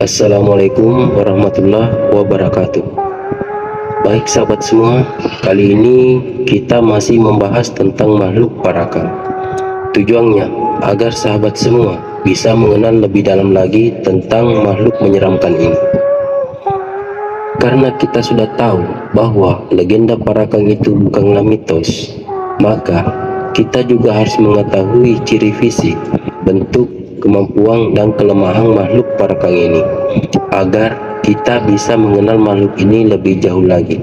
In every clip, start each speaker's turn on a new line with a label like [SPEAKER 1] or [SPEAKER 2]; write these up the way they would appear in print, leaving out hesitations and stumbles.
[SPEAKER 1] Assalamualaikum warahmatullahi wabarakatuh. Baik sahabat semua, kali ini kita masih membahas tentang makhluk parakang. Tujuannya agar sahabat semua bisa mengenal lebih dalam lagi tentang makhluk menyeramkan ini. Karena kita sudah tahu bahwa legenda parakang itu bukanlah mitos, maka kita juga harus mengetahui ciri fisik, bentuk, kemampuan dan kelemahan makhluk parakang ini agar kita bisa mengenal makhluk ini lebih jauh lagi.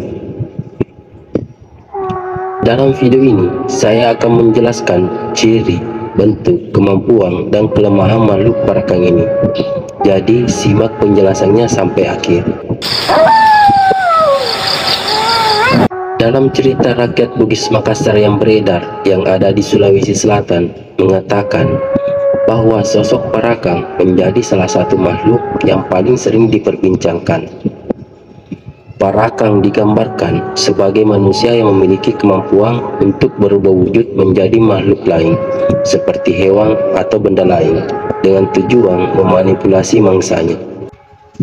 [SPEAKER 1] Dalam video ini saya akan menjelaskan ciri, bentuk, kemampuan dan kelemahan makhluk parakang ini. Jadi simak penjelasannya sampai akhir. Dalam cerita rakyat Bugis Makassar yang beredar yang ada di Sulawesi Selatan mengatakan bahwa sosok parakang menjadi salah satu makhluk yang paling sering diperbincangkan. Parakang digambarkan sebagai manusia yang memiliki kemampuan untuk berubah wujud menjadi makhluk lain, seperti hewan atau benda lain, dengan tujuan memanipulasi mangsanya.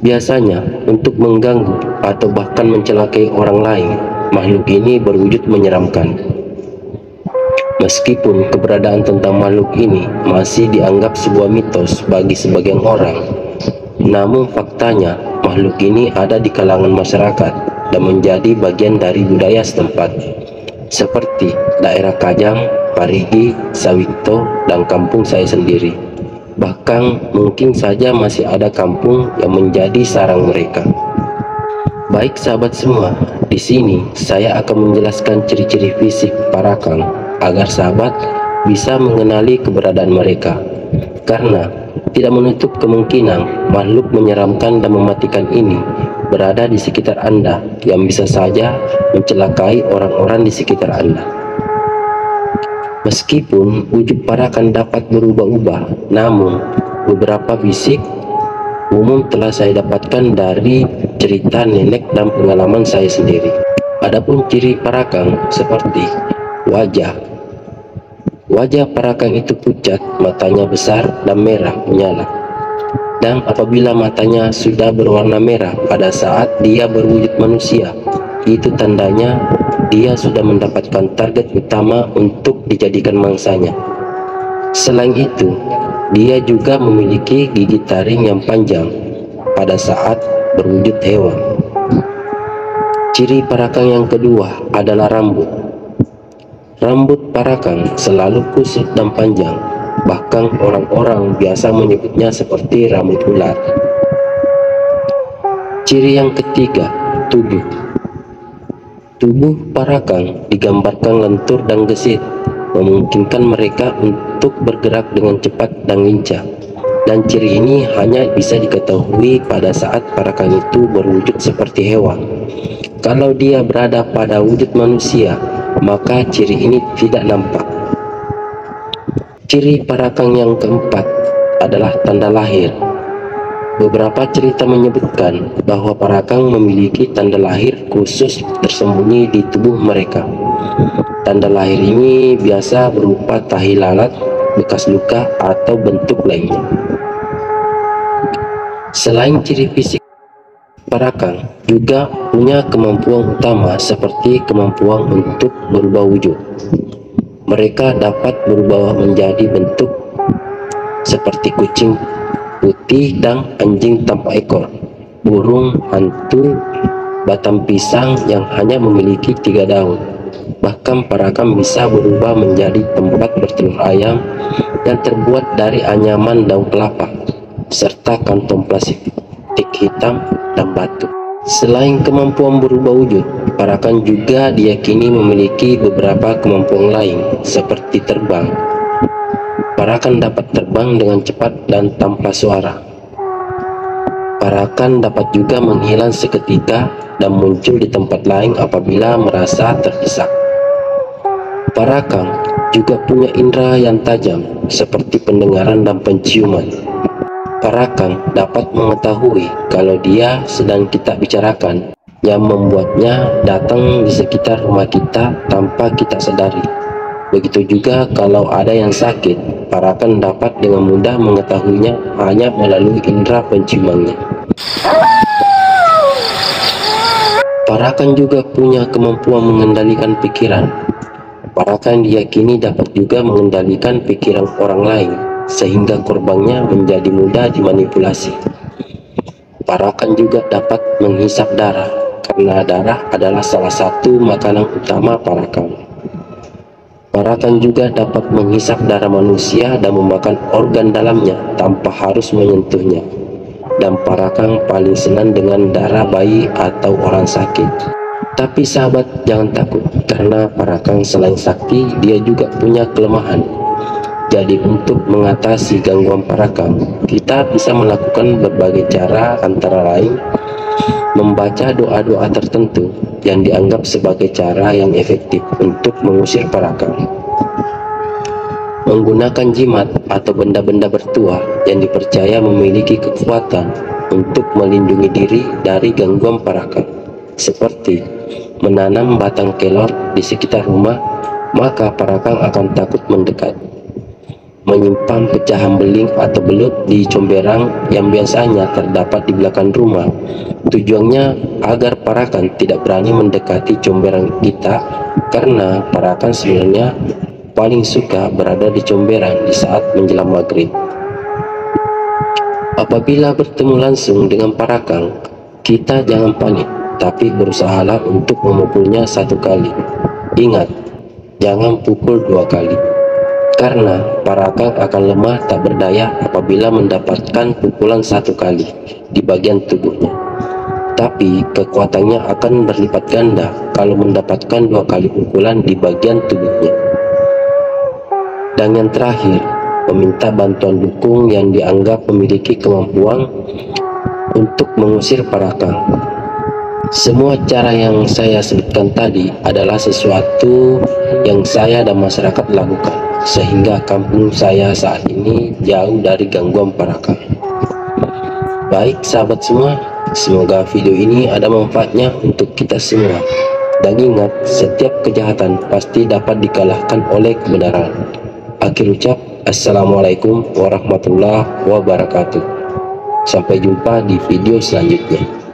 [SPEAKER 1] Biasanya untuk mengganggu atau bahkan mencelakai orang lain, makhluk ini berwujud menyeramkan. Meskipun keberadaan tentang makhluk ini masih dianggap sebuah mitos bagi sebagian orang, namun faktanya makhluk ini ada di kalangan masyarakat dan menjadi bagian dari budaya setempat, seperti daerah Kajang, Parigi, Sawito, dan kampung saya sendiri. Bahkan mungkin saja masih ada kampung yang menjadi sarang mereka. Baik sahabat semua, di sini saya akan menjelaskan ciri-ciri fisik parakang agar sahabat bisa mengenali keberadaan mereka, karena tidak menutup kemungkinan makhluk menyeramkan dan mematikan ini berada di sekitar Anda yang bisa saja mencelakai orang-orang di sekitar Anda. Meskipun wujud parakang dapat berubah-ubah, namun beberapa fisik umum telah saya dapatkan dari cerita nenek dan pengalaman saya sendiri. Adapun ciri parakang seperti Wajah parakang itu pucat, matanya besar dan merah menyala. Dan apabila matanya sudah berwarna merah pada saat dia berwujud manusia, itu tandanya dia sudah mendapatkan target utama untuk dijadikan mangsanya. Selain itu, dia juga memiliki gigi taring yang panjang pada saat berwujud hewan. Ciri parakang yang kedua adalah rambut. Rambut parakang selalu kusut dan panjang, bahkan orang-orang biasa menyebutnya seperti rambut ular. Ciri yang ketiga, tubuh. Tubuh parakang digambarkan lentur dan gesit, memungkinkan mereka untuk bergerak dengan cepat dan lincah. Dan ciri ini hanya bisa diketahui pada saat parakang itu berwujud seperti hewan. Kalau dia berada pada wujud manusia, maka ciri ini tidak nampak. Ciri parakang yang keempat adalah tanda lahir. Beberapa cerita menyebutkan bahwa parakang memiliki tanda lahir khusus tersembunyi di tubuh mereka. Tanda lahir ini biasa berupa tahi lalat, bekas luka, atau bentuk lainnya. Selain ciri fisik, parakang juga punya kemampuan utama seperti kemampuan untuk berubah wujud. Mereka dapat berubah menjadi bentuk seperti kucing putih dan anjing tanpa ekor, burung hantu, batang pisang yang hanya memiliki 3 daun. Bahkan parakang bisa berubah menjadi tempat bertelur ayam yang terbuat dari anyaman daun kelapa, serta kantong plastik hitam dan batu. Selain kemampuan berubah wujud, parakang juga diyakini memiliki beberapa kemampuan lain seperti terbang. Parakang dapat terbang dengan cepat dan tanpa suara. Parakang dapat juga menghilang seketika dan muncul di tempat lain apabila merasa terdesak. Parakang juga punya indera yang tajam seperti pendengaran dan penciuman. Parakang dapat mengetahui kalau dia sedang kita bicarakan, yang membuatnya datang di sekitar rumah kita tanpa kita sadari. Begitu juga kalau ada yang sakit, parakang dapat dengan mudah mengetahuinya hanya melalui indera penciumannya. Parakan juga punya kemampuan mengendalikan pikiran. Parakan diyakini dapat juga mengendalikan pikiran orang lain, sehingga korbannya menjadi mudah dimanipulasi. Parakan juga dapat menghisap darah, karena darah adalah salah satu makanan utama parakan. Parakan juga dapat menghisap darah manusia dan memakan organ dalamnya tanpa harus menyentuhnya. Dan parakan paling senang dengan darah bayi atau orang sakit. Tapi sahabat, jangan takut, karena parakan selain sakti, dia juga punya kelemahan. Jadi untuk mengatasi gangguan parakan, kita bisa melakukan berbagai cara, antara lain membaca doa-doa tertentu yang dianggap sebagai cara yang efektif untuk mengusir parakan. Menggunakan jimat atau benda-benda bertuah yang dipercaya memiliki kekuatan untuk melindungi diri dari gangguan parakan, seperti menanam batang kelor di sekitar rumah, maka parakan akan takut mendekat. Menyimpan pecahan beling atau belut di comberang yang biasanya terdapat di belakang rumah, tujuannya agar parakan tidak berani mendekati comberang kita, karena parakan sebenarnya paling suka berada di comberang di saat menjelang maghrib. Apabila bertemu langsung dengan parakan, kita jangan panik, tapi berusahalah untuk memukulnya 1 kali. Ingat, jangan pukul 2 kali, karena parakan akan lemah tak berdaya apabila mendapatkan pukulan 1 kali di bagian tubuhnya. Tapi kekuatannya akan berlipat ganda kalau mendapatkan 2 kali pukulan di bagian tubuhnya. Dan yang terakhir, meminta bantuan dukung yang dianggap memiliki kemampuan untuk mengusir parakan. Semua cara yang saya sebutkan tadi adalah sesuatu yang saya dan masyarakat lakukan, sehingga kampung saya saat ini jauh dari gangguan parakan. Baik sahabat semua, semoga video ini ada manfaatnya untuk kita semua. Dan ingat, setiap kejahatan pasti dapat dikalahkan oleh kebenaran. Akhir ucap, Assalamualaikum warahmatullahi wabarakatuh. Sampai jumpa di video selanjutnya.